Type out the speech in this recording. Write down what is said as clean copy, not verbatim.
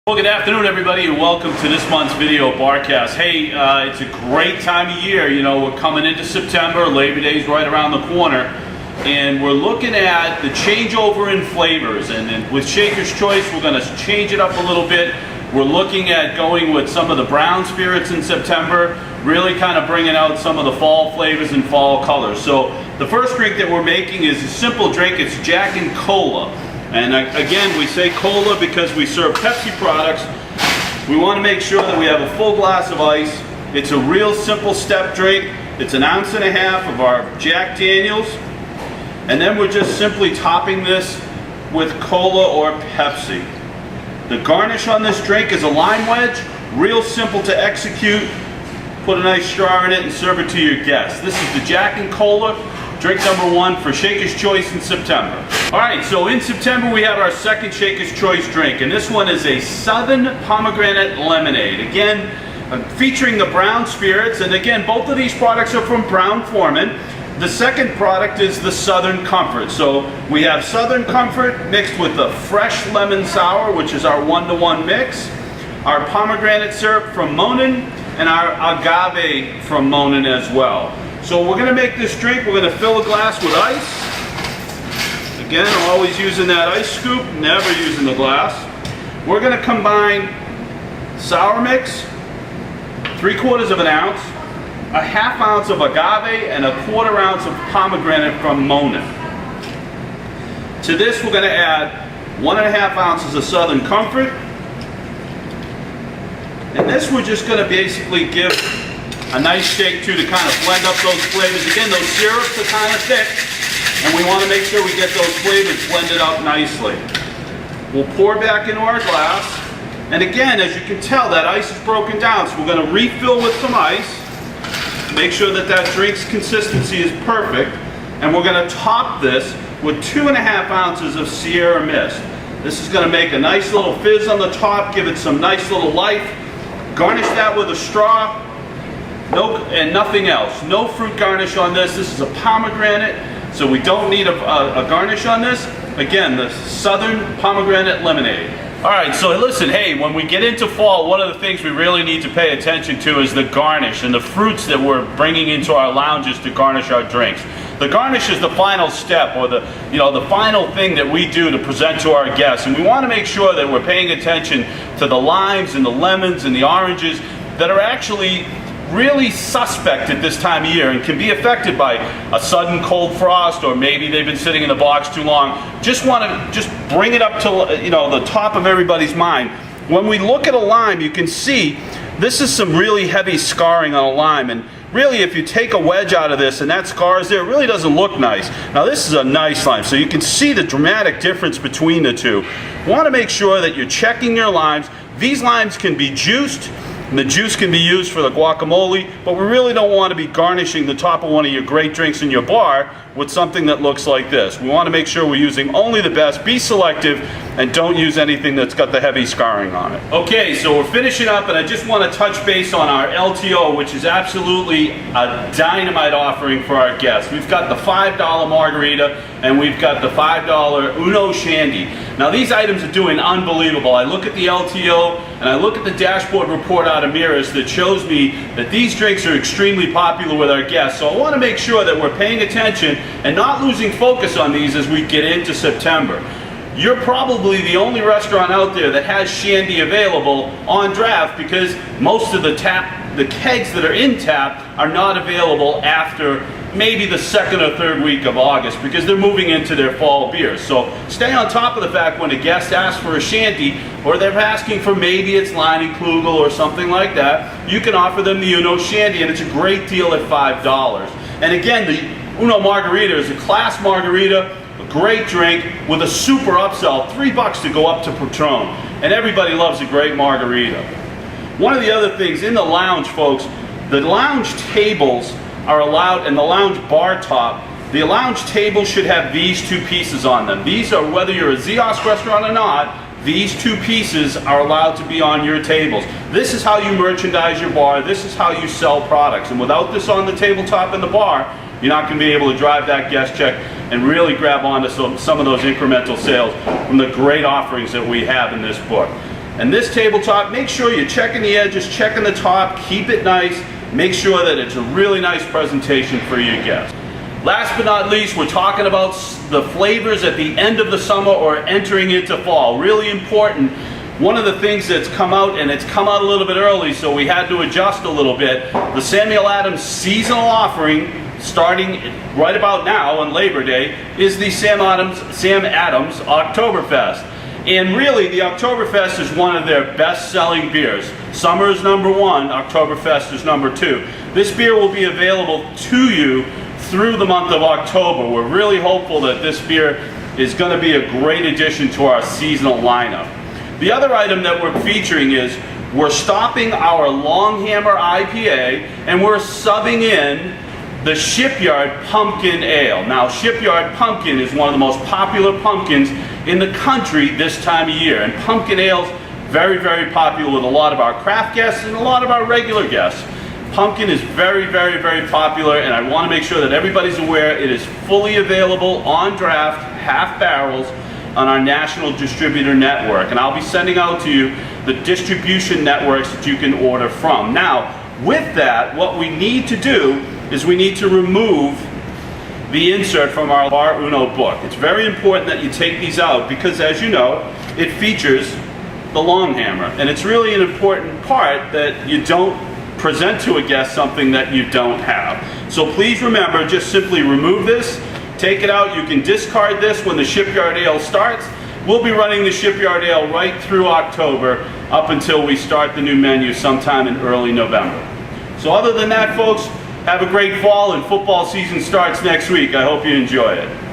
Well, good afternoon, everybody, and welcome to this month's video barcast. Hey, it's a great time of year. You know, we're coming into September. Labor Day's right around the corner, and we're looking at the changeover in flavors. And with Shaker's Choice, we're going to change it up a little bit. We're looking at going with some of the brown spirits in September, really kind of bringing out some of the fall flavors and fall colors. So the first drink that we're making is a simple drink. It's Jack and Cola. And again, we say cola because we serve Pepsi products. We want to make sure that we have a full glass of ice. It's a real simple step drink. It's 1.5 ounces of our Jack Daniels. And then we're just simply topping this with cola or Pepsi. The garnish on this drink is a lime wedge. Real simple to execute. Put a nice straw in it and serve it to your guests. This is the Jack and Cola, drink number 1 for Shaker's Choice in September. Alright, so in September we have our second Shaker's Choice drink, and this one is a Southern Pomegranate Lemonade. Again, featuring the brown spirits, and again, both of these products are from Brown-Forman. The second product is the Southern Comfort. So we have Southern Comfort mixed with the fresh lemon sour, which is our 1-to-1 mix, our pomegranate syrup from Monin, and our agave from Monin as well. So we're going to make this drink. We're going to fill a glass with ice. Again, always using that ice scoop, never using the glass. We're going to combine sour mix, 3/4 of an ounce, 1/2 ounce of agave, and 1/4 ounce of pomegranate from Monin. To this, we're going to add 1.5 ounces of Southern Comfort. And this we're just going to basically give a nice shake to kind of blend up those flavors. Again, those syrups are kind of thick, and we want to make sure we get those flavors blended up nicely. We'll pour back into our glass, and again, as you can tell, that ice is broken down, so we're going to refill with some ice, make sure that that drink's consistency is perfect, and we're going to top this with 2.5 ounces of Sierra Mist. This is going to make a nice little fizz on the top, give it some nice little life. Garnish that with a straw. And nothing else. No fruit garnish on this. This is a pomegranate, so we don't need a garnish on this. Again, the Southern Pomegranate Lemonade. Alright, so listen, hey, when we get into fall, one of the things we really need to pay attention to is the garnish and the fruits that we're bringing into our lounges to garnish our drinks. The garnish is the final step, or the final thing that we do to present to our guests, and we want to make sure that we're paying attention to the limes and the lemons and the oranges that are actually really suspect at this time of year and can be affected by a sudden cold frost, or maybe they've been sitting in the box too long. Just want to bring it up to the top of everybody's mind. When we look at a lime, you can see this is some really heavy scarring on a lime, and really if you take a wedge out of this and that scar is there, it really doesn't look nice. Now this is a nice lime, so you can see the dramatic difference between the two. You want to make sure that you're checking your limes. These limes can be juiced, and the juice can be used for the guacamole, but we really don't want to be garnishing the top of one of your great drinks in your bar with something that looks like this. We want to make sure we're using only the best, be selective, and don't use anything that's got the heavy scarring on it. Okay, so we're finishing up, and I just want to touch base on our LTO, which is absolutely a dynamite offering for our guests. We've got the $5 margarita, and we've got the $5 Uno Shandy. Now these items are doing unbelievable. I look at the LTO, and I look at the dashboard report out of Mirrors that shows me that these drinks are extremely popular with our guests. So I want to make sure that we're paying attention and not losing focus on these as we get into September. You're probably the only restaurant out there that has Shandy available on draft, because most of the kegs that are in tap are not available after maybe the 2nd or 3rd week of August, because they're moving into their fall beers. So stay on top of the fact when a guest asks for a Shandy, or they're asking for maybe it's Leinenkugel or something like that, you can offer them the Uno Shandy, and it's a great deal at $5. And again, the Uno Margarita is a class margarita, a great drink with a super upsell, $3 to go up to Patron. And everybody loves a great margarita. One of the other things in the lounge, folks, the lounge tables are allowed, and the lounge bar top, the lounge table should have these 2 pieces on them. These are, whether you're a Zios restaurant or not, these 2 pieces are allowed to be on your tables. This is how you merchandise your bar. This is how you sell products. And without this on the tabletop in the bar, you're not going to be able to drive that guest check and really grab onto some of those incremental sales from the great offerings that we have in this book. And this tabletop, make sure you're checking the edges, checking the top, keep it nice, make sure that it's a really nice presentation for your guests. Last but not least, we're talking about the flavors at the end of the summer or entering into fall. Really important. One of the things that's come out, and it's come out a little bit early, so we had to adjust a little bit, the Samuel Adams seasonal offering, starting right about now on Labor Day, is the Sam Adams Oktoberfest. And really, the Oktoberfest is one of their best-selling beers. Summer is number 1, Oktoberfest is number 2. This beer will be available to you through the month of October. We're really hopeful that this beer is going to be a great addition to our seasonal lineup. The other item that we're featuring is we're stopping our Longhammer IPA and we're subbing in the Shipyard Pumpkin Ale. Now, Shipyard Pumpkin is one of the most popular pumpkins in the country this time of year. And pumpkin ale's very, very popular with a lot of our craft guests and a lot of our regular guests. Pumpkin is very, very, very popular, and I want to make sure that everybody's aware it is fully available on draft, half barrels, on our national distributor network. And I'll be sending out to you the distribution networks that you can order from. Now, with that, what we need to do is we need to remove the insert from our Bar Uno book. It's very important that you take these out because, as you know, it features the Longhammer. And it's really an important part that you don't present to a guest something that you don't have. So please remember, just simply remove this, take it out. You can discard this when the Shipyard Ale starts. We'll be running the Shipyard Ale right through October up until we start the new menu sometime in early November. So other than that, folks, have a great fall, and football season starts next week. I hope you enjoy it.